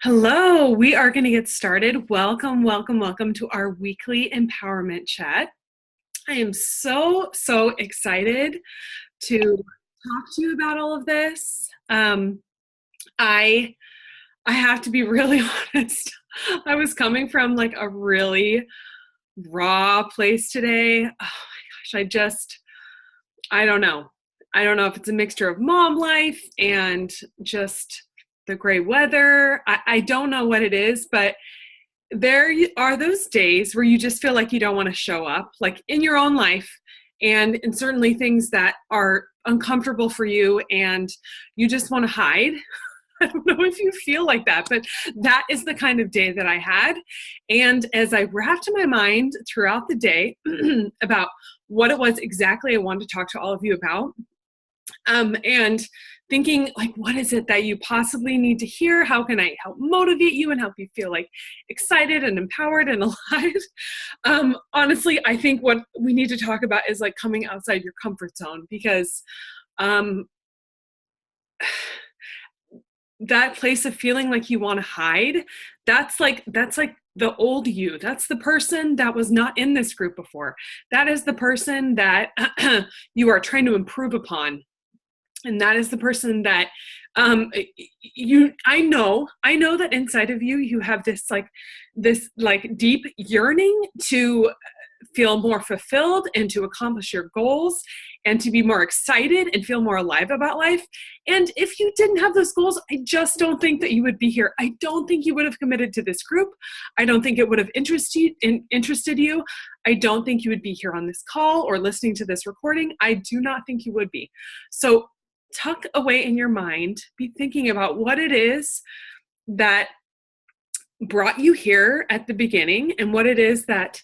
Hello, we are going to get started. Welcome, welcome, welcome to our weekly empowerment chat. I am so excited to talk to you about all of this. I have to be really honest. I was coming from like a really raw place today. Oh my gosh, I don't know. I don't know if it's a mixture of mom life and just the gray weather. I don't know what it is, but there are those days where you just feel like you don't want to show up, like in your own life, and certainly things that are uncomfortable for you, and you just want to hide. I don't know if you feel like that, but that is the kind of day that I had. And as I wrapped my mind throughout the day about what it was exactly I wanted to talk to all of you about, and thinking like, what is it that you possibly need to hear? How can I help motivate you and help you feel like excited and empowered and alive? Honestly, I think what we need to talk about is like coming outside your comfort zone, because that place of feeling like you want to hide, that's like the old you. That's the person that was not in this group before. That is the person that you are trying to improve upon. And that is the person that I know that inside of you, you have this deep yearning to feel more fulfilled and to accomplish your goals and to be more excited and feel more alive about life. And if you didn't have those goals, I just don't think that you would be here. I don't think you would have committed to this group. I don't think it would have interested you. I don't think you would be here on this call or listening to this recording. I do not think you would be. So tuck away in your mind, be thinking about what it is that brought you here at the beginning and what it is that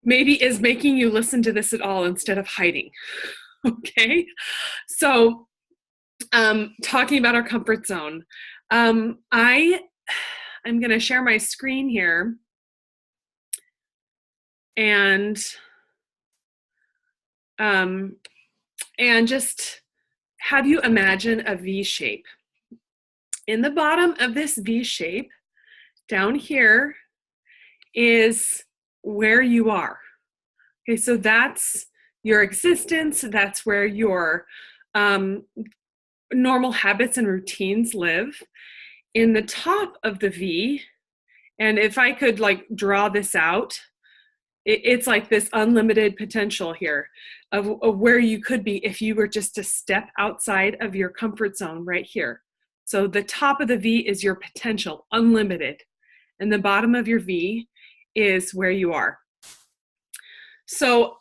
maybe is making you listen to this at all instead of hiding. Okay? So, talking about our comfort zone, I'm going to share my screen here and just have you imagine a V shape. In the bottom of this V shape, down here, is where you are. Okay, so that's your existence. That's where your normal habits and routines live. In the top of the V, and if I could like draw this out, it's like this unlimited potential here of where you could be if you were just to step outside of your comfort zone right here. So the top of the V is your potential, unlimited. And the bottom of your V is where you are. So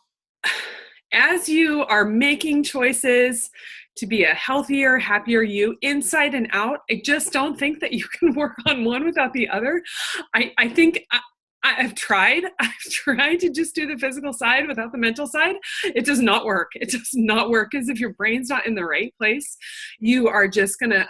as you are making choices to be a healthier, happier you, inside and out, I just don't think that you can work on one without the other. I think I've tried to just do the physical side without the mental side. It does not work. It does not work, because if your brain's not in the right place, you are just gonna,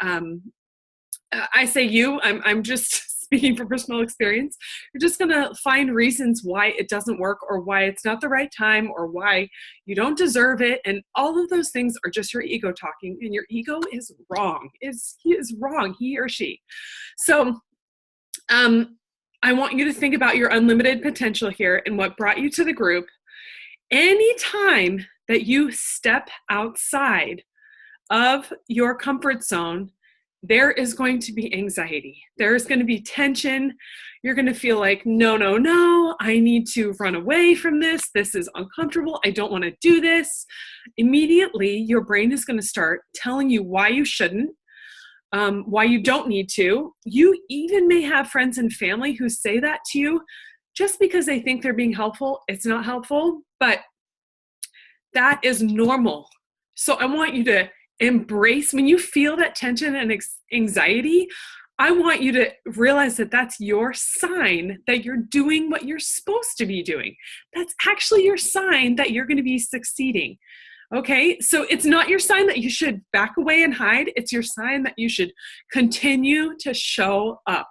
I say you, I'm just speaking from personal experience, you're just gonna find reasons why it doesn't work, or why it's not the right time, or why you don't deserve it. And all of those things are just your ego talking, and your ego is wrong. He is wrong, he or she. So, I want you to think about your unlimited potential here and what brought you to the group. Anytime that you step outside of your comfort zone, there is going to be anxiety. There is going to be tension. You're going to feel like, no, I need to run away from this. This is uncomfortable. I don't want to do this. Immediately, your brain is going to start telling you why you shouldn't, why you don't need to. You even may have friends and family who say that to you just because they think they're being helpful. It's not helpful, but that is normal. So I want you to embrace, when you feel that tension and anxiety, I want you to realize that that's your sign that you're doing what you're supposed to be doing. That's actually your sign that you're going to be succeeding. Okay, so it's not your sign that you should back away and hide. It's your sign that you should continue to show up.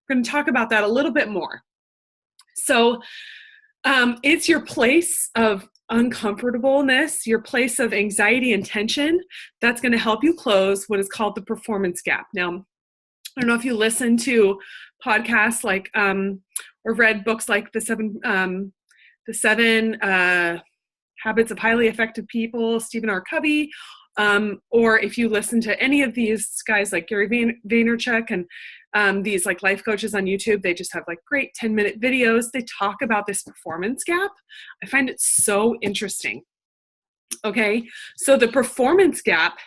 We're going to talk about that a little bit more. So it's your place of uncomfortableness, your place of anxiety and tension, that's going to help you close what is called the performance gap. Now, I don't know if you listen to podcasts like, or read books like the seven Habits of Highly Effective People, Stephen R. Covey, or if you listen to any of these guys like Gary Vaynerchuk and these like life coaches on YouTube, they just have like great 10-minute videos. They talk about this performance gap. I find it so interesting. Okay, so the performance gap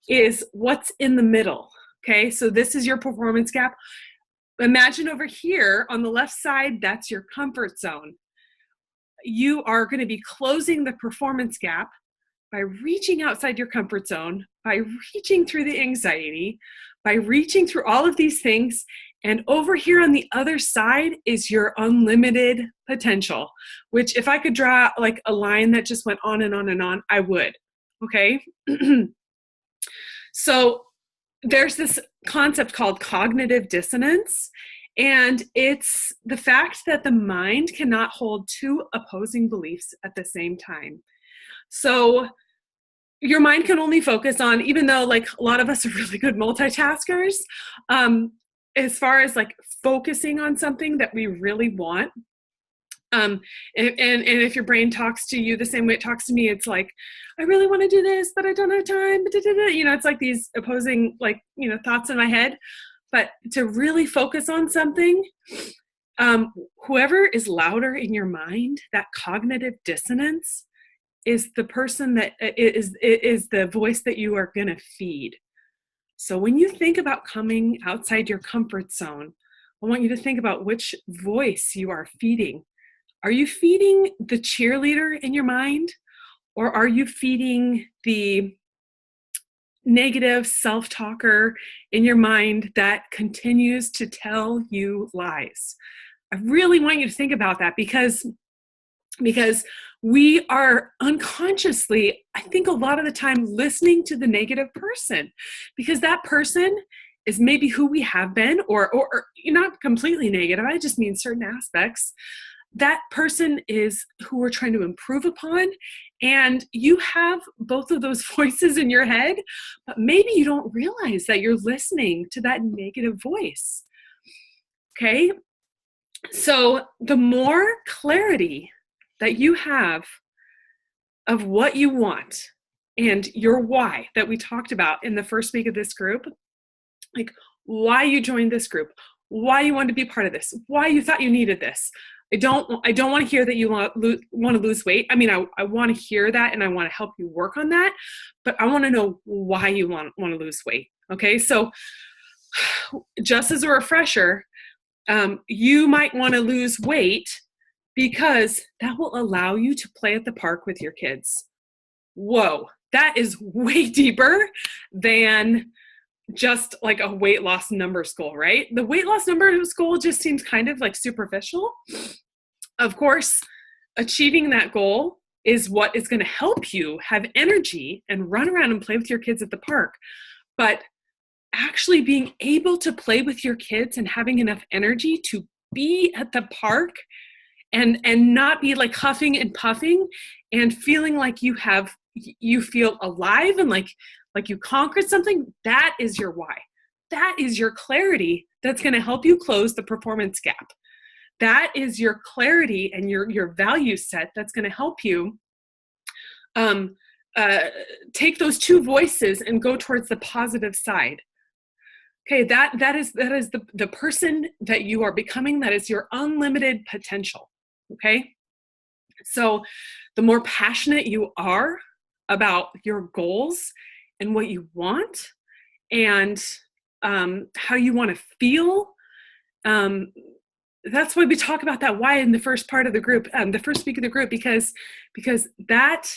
is what's in the middle. Okay, so this is your performance gap. Imagine over here on the left side, that's your comfort zone. You are going to be closing the performance gap by reaching outside your comfort zone, by reaching through the anxiety, by reaching through all of these things. And over here on the other side is your unlimited potential, which if I could draw like a line that just went on and on and on, I would. Okay. So there's this concept called cognitive dissonance, and it's the fact that the mind cannot hold two opposing beliefs at the same time. So your mind can only focus on, even though like a lot of us are really good multitaskers, as far as like focusing on something that we really want. And if your brain talks to you the same way it talks to me, it's like, I really want to do this, but I don't have time. You know, it's like these opposing, like, you know, thoughts in my head. But to really focus on something, whoever is louder in your mind, that cognitive dissonance, is the person that is the voice that you are going to feed. So when you think about coming outside your comfort zone, I want you to think about which voice you are feeding. Are you feeding the cheerleader in your mind, or are you feeding the negative self-talker in your mind that continues to tell you lies? I really want you to think about that, because we are unconsciously, I think a lot of the time, listening to the negative person, because that person is maybe who we have been, or not completely negative. I just mean certain aspects. That person is who we're trying to improve upon. And you have both of those voices in your head, but maybe you don't realize that you're listening to that negative voice. Okay. So the more clarity that you have of what you want and your why that we talked about in the first week of this group, like why you joined this group, why you wanted to be part of this, why you thought you needed this. I don't want to hear that you want to lose weight. I mean, I want to hear that, and I want to help you work on that, but I want to know why you want to lose weight. Okay. So just as a refresher, you might want to lose weight because that will allow you to play at the park with your kids. Whoa, that is way deeper than just like a weight loss numbers goal, right? The weight loss numbers goal just seems kind of like superficial. Of course, achieving that goal is what is going to help you have energy and run around and play with your kids at the park. But actually being able to play with your kids and having enough energy to be at the park and not be like huffing and puffing and feeling like you feel alive and like you conquered something, that is your why. That is your clarity that's going to help you close the performance gap. That is your clarity and your value set that's going to help you take those two voices and go towards the positive side. Okay, that is the person that you are becoming. That is your unlimited potential. Okay, so the more passionate you are about your goals and what you want and how you want to feel, that's why we talk about that why in the first part of the group, the first week of the group, because that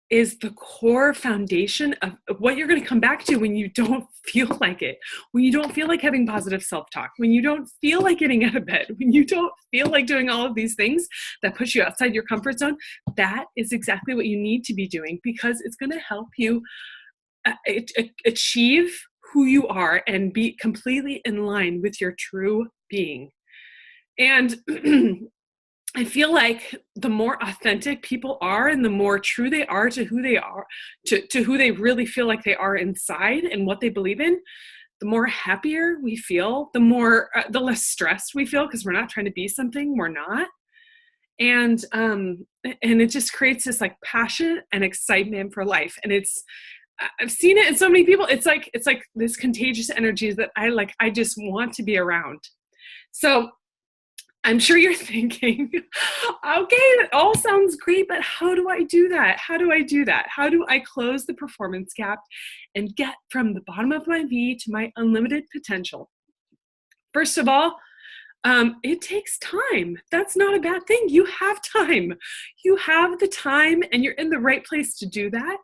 is the core foundation of what you're going to come back to when you don't feel like it, when you don't feel like having positive self-talk, when you don't feel like getting out of bed, when you don't feel like doing all of these things that push you outside your comfort zone. That is exactly what you need to be doing, because it's going to help you achieve who you are and be completely in line with your true being. And I feel like the more authentic people are and the more true they are to who they are, to who they really feel like they are inside and what they believe in, the more happier we feel, the less stressed we feel, because we're not trying to be something we're not. And it just creates this like passion and excitement for life. And I've seen it in so many people. It's like this contagious energy that I just want to be around. So I'm sure you're thinking, okay, that all sounds great, but how do I do that? How do I close the performance gap and get from the bottom of my V to my unlimited potential? First of all, it takes time. That's not a bad thing. You have time. You have the time, and you're in the right place to do that.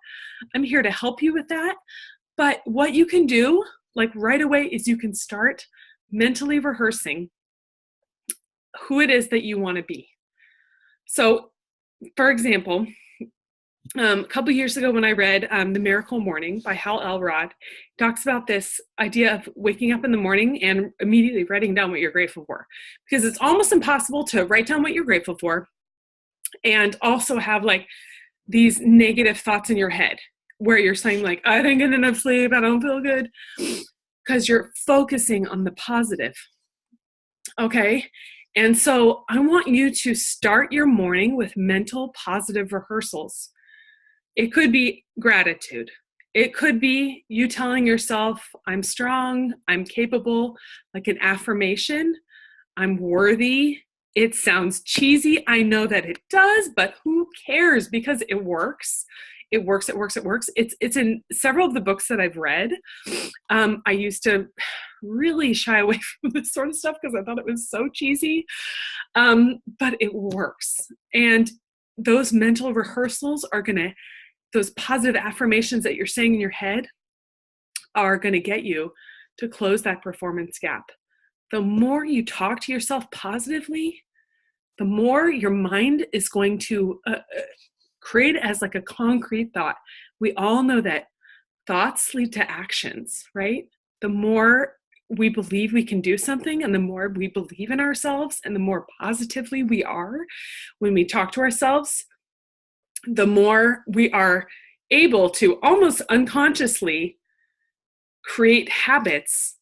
I'm here to help you with that. But what you can do, like right away, is you can start mentally rehearsing who it is that you want to be. So, for example, a couple years ago when I read The Miracle Morning by Hal Elrod, talks about this idea of waking up in the morning and immediately writing down what you're grateful for. Because it's almost impossible to write down what you're grateful for and also have like these negative thoughts in your head where you're saying like, I didn't get enough sleep, I don't feel good, because you're focusing on the positive. Okay? And so I want you to start your morning with mental positive rehearsals. It could be gratitude. It could be you telling yourself, I'm strong, I'm capable, like an affirmation, I'm worthy. It sounds cheesy. I know that it does, but who cares? Because it works. It works. It's in several of the books that I've read. I used to really shy away from this sort of stuff because I thought it was so cheesy, but it works. And those mental rehearsals those positive affirmations that you're saying in your head are going to get you to close that performance gap. The more you talk to yourself positively, the more your mind is going to create it as like a concrete thought. We all know that thoughts lead to actions, right? The more we believe we can do something and the more we believe in ourselves and the more positively we are when we talk to ourselves, the more we are able to almost unconsciously create habits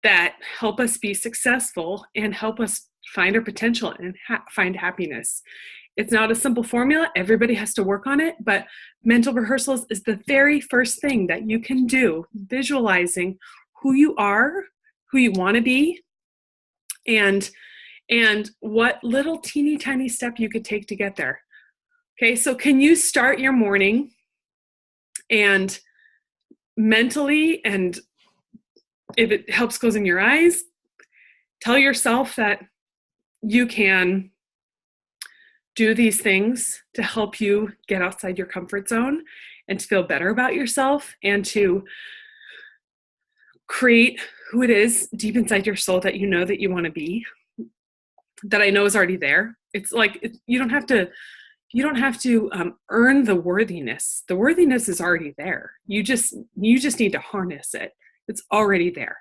that help us be successful and help us find our potential and find happiness. It's not a simple formula. Everybody has to work on it, but mental rehearsals is the very first thing that you can do, visualizing who you are, who you want to be, and what little teeny tiny step you could take to get there. Okay, so can you start your morning and mentally, and if it helps closing your eyes, tell yourself that you can do these things to help you get outside your comfort zone and to feel better about yourself and to create who it is deep inside your soul that you know that you want to be, that I know is already there. It's like you don't have to earn the worthiness. The worthiness is already there. You just need to harness it. It's already there.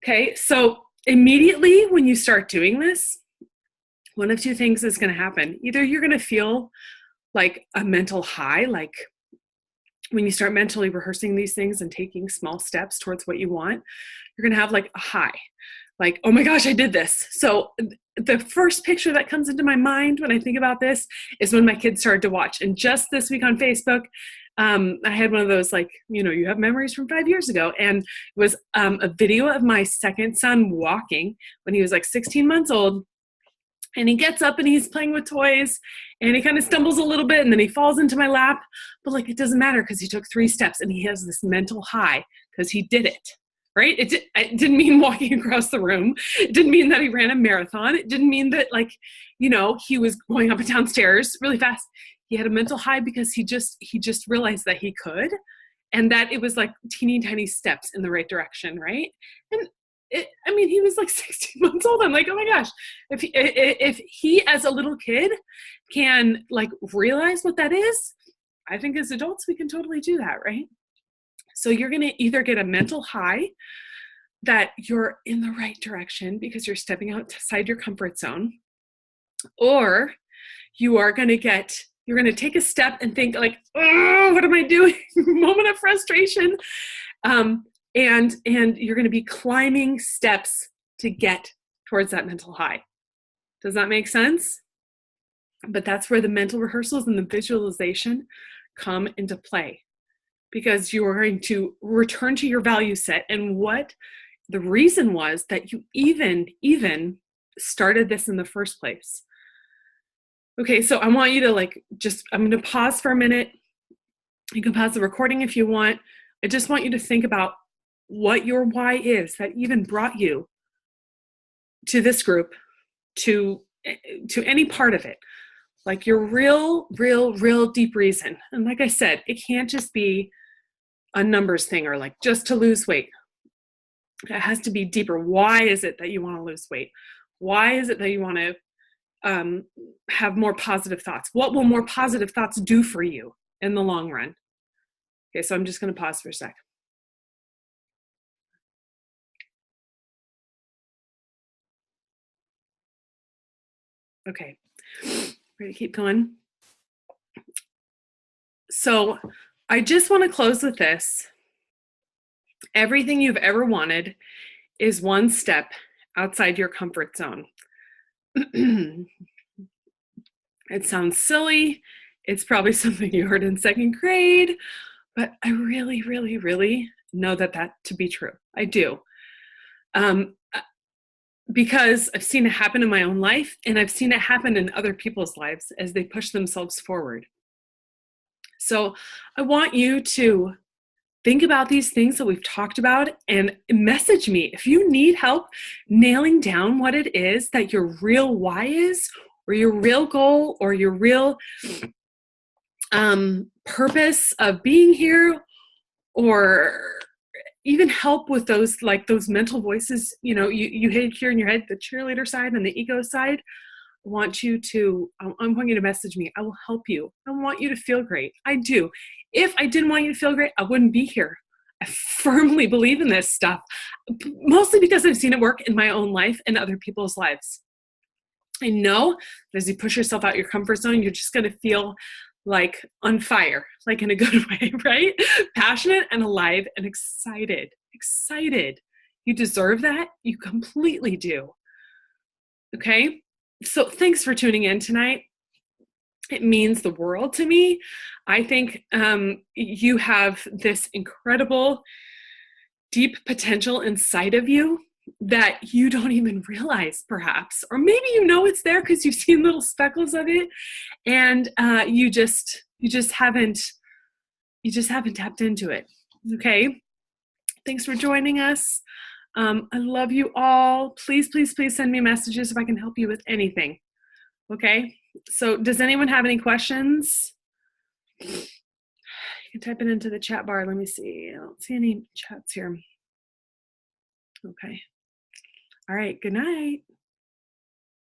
Okay, so immediately when you start doing this, one of two things is going to happen. Either you're going to feel like a mental high, like when you start mentally rehearsing these things and taking small steps towards what you want, you're going to have like a high, like, oh my gosh, I did this. So the first picture that comes into my mind when I think about this is when my kids started to watch. And just this week on Facebook, I had one of those, like, you have memories from 5 years ago. And it was a video of my second son walking when he was like 16 months old. And he gets up and he's playing with toys and he kind of stumbles a little bit and then he falls into my lap. But like, it doesn't matter because he took 3 steps and he has this mental high because he did it, right? It didn't mean walking across the room. It didn't mean that he ran a marathon. It didn't mean that he was going up and down stairs really fast. He had a mental high because he just realized that he could and that it was like teeny tiny steps in the right direction, right? And he was like 16 months old. I'm like, oh my gosh, if he as a little kid can like realize what that is, I think as adults, we can totally do that, right? So you're going to either get a mental high that you're in the right direction because you're stepping outside your comfort zone, or you're going to take a step and think like, oh, what am I doing? Moment of frustration. and you're going to be climbing steps to get towards that mental high. Does that make sense? But that's where the mental rehearsals and the visualization come into play, because you are going to return to your value set and what the reason was that you even started this in the first place. Okay, so I want you to I'm going to pause for a minute. You can pause the recording if you want. I just want you to think about what your why is that even brought you to this group, to any part of it. Like your real deep reason. And like I said, it can't just be a numbers thing or like just to lose weight. It has to be deeper. Why is it that you want to lose weight? Why is it that you want to have more positive thoughts? What will more positive thoughts do for you in the long run? Okay, so I'm just going to pause for a sec. Okay, ready to keep going? So I just want to close with this. Everything you've ever wanted is one step outside your comfort zone. It sounds silly. It's probably something you heard in second grade, but I really know that to be true. I do. Because I've seen it happen in my own life, and I've seen it happen in other people's lives as they push themselves forward. So I want you to think about these things that we've talked about and message me if you need help nailing down what it is that your real why is, or your real goal, or your real purpose of being here, or even help with those mental voices, you hear in your head, the cheerleader side and the ego side. I want you to message me. I will help you. I want you to feel great. I do. If I didn't want you to feel great, I wouldn't be here. I firmly believe in this stuff, mostly because I've seen it work in my own life and other people's lives. I know that as you push yourself out your comfort zone, you're just going to feel like on fire, like in a good way, right? Passionate and alive and excited. You deserve that. You completely do. Okay? So thanks for tuning in tonight. It means the world to me. I think you have this incredible, deep potential inside of you that you don't even realize, perhaps. Or maybe it's there because you've seen little speckles of it, and you just haven't tapped into it. Okay? Thanks for joining us. I love you all. Please send me messages if I can help you with anything. Okay? So does anyone have any questions? You can type it into the chat bar. Let me see. I don't see any chats here. Okay. All right. Good night.